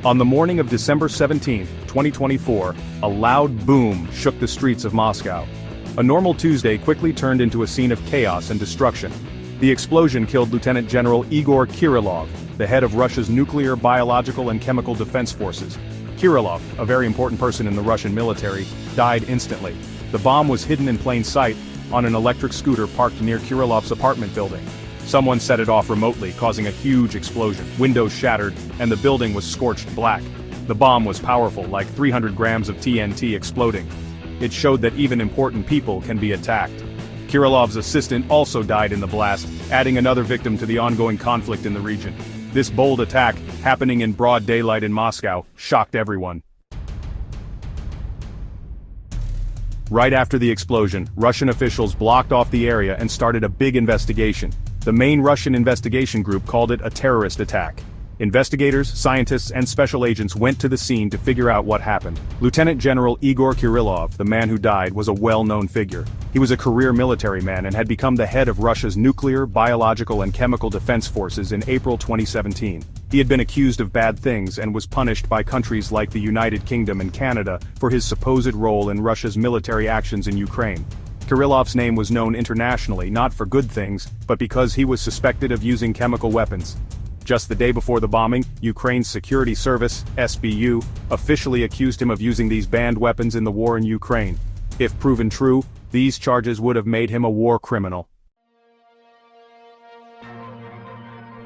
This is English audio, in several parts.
On the morning of December 17, 2024, a loud boom shook the streets of Moscow. A normal Tuesday quickly turned into a scene of chaos and destruction. The explosion killed Lieutenant General Igor Kirillov, the head of Russia's nuclear, biological and chemical defense forces. Kirillov, a very important person in the Russian military, died instantly. The bomb was hidden in plain sight, on an electric scooter parked near Kirillov's apartment building. Someone set it off remotely, causing a huge explosion. Windows shattered, and the building was scorched black. The bomb was powerful, like 300 grams of TNT exploding. It showed that even important people can be attacked. Kirillov's assistant also died in the blast, adding another victim to the ongoing conflict in the region. This bold attack, happening in broad daylight in Moscow, shocked everyone. Right after the explosion, Russian officials blocked off the area and started a big investigation. The main Russian investigation group called it a terrorist attack. Investigators, scientists, and special agents went to the scene to figure out what happened. Lieutenant General Igor Kirillov, the man who died, was a well-known figure. He was a career military man and had become the head of Russia's nuclear, biological and chemical defense forces in April 2017. He had been accused of bad things and was punished by countries like the United Kingdom and Canada for his supposed role in Russia's military actions in Ukraine. Kirillov's name was known internationally not for good things, but because he was suspected of using chemical weapons. Just the day before the bombing, Ukraine's Security Service, SBU, officially accused him of using these banned weapons in the war in Ukraine. If proven true, these charges would have made him a war criminal.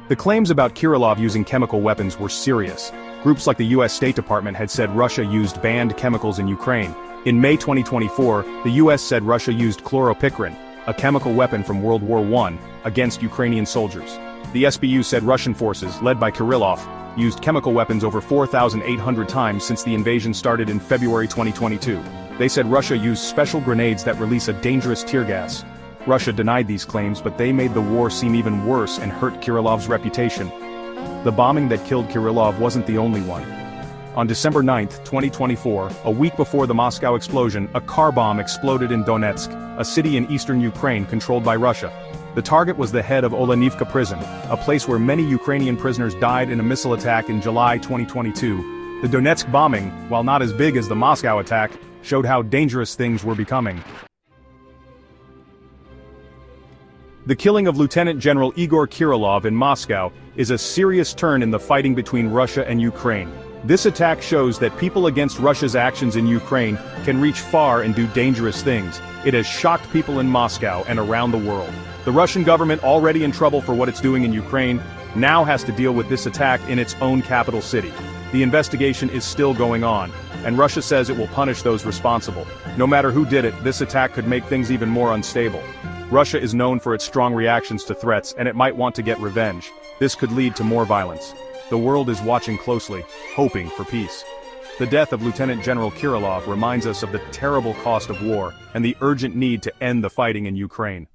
The claims about Kirillov using chemical weapons were serious. Groups like the US State Department had said Russia used banned chemicals in Ukraine. In May 2024, the US said Russia used chloropicrin, a chemical weapon from World War I, against Ukrainian soldiers. The SBU said Russian forces, led by Kirillov, used chemical weapons over 4,800 times since the invasion started in February 2022. They said Russia used special grenades that release a dangerous tear gas. Russia denied these claims, but they made the war seem even worse and hurt Kirillov's reputation. The bombing that killed Kirillov wasn't the only one. On December 9, 2024, a week before the Moscow explosion, a car bomb exploded in Donetsk, a city in eastern Ukraine controlled by Russia. The target was the head of Olenivka prison, a place where many Ukrainian prisoners died in a missile attack in July 2022. The Donetsk bombing, while not as big as the Moscow attack, showed how dangerous things were becoming. The killing of Lieutenant General Igor Kirillov in Moscow is a serious turn in the fighting between Russia and Ukraine. This attack shows that people against Russia's actions in Ukraine can reach far and do dangerous things. It has shocked people in Moscow and around the world. The Russian government, already in trouble for what it's doing in Ukraine, now has to deal with this attack in its own capital city. The investigation is still going on, and Russia says it will punish those responsible. No matter who did it, this attack could make things even more unstable. Russia is known for its strong reactions to threats, and it might want to get revenge. This could lead to more violence. The world is watching closely, hoping for peace. The death of Lieutenant General Kirillov reminds us of the terrible cost of war and the urgent need to end the fighting in Ukraine.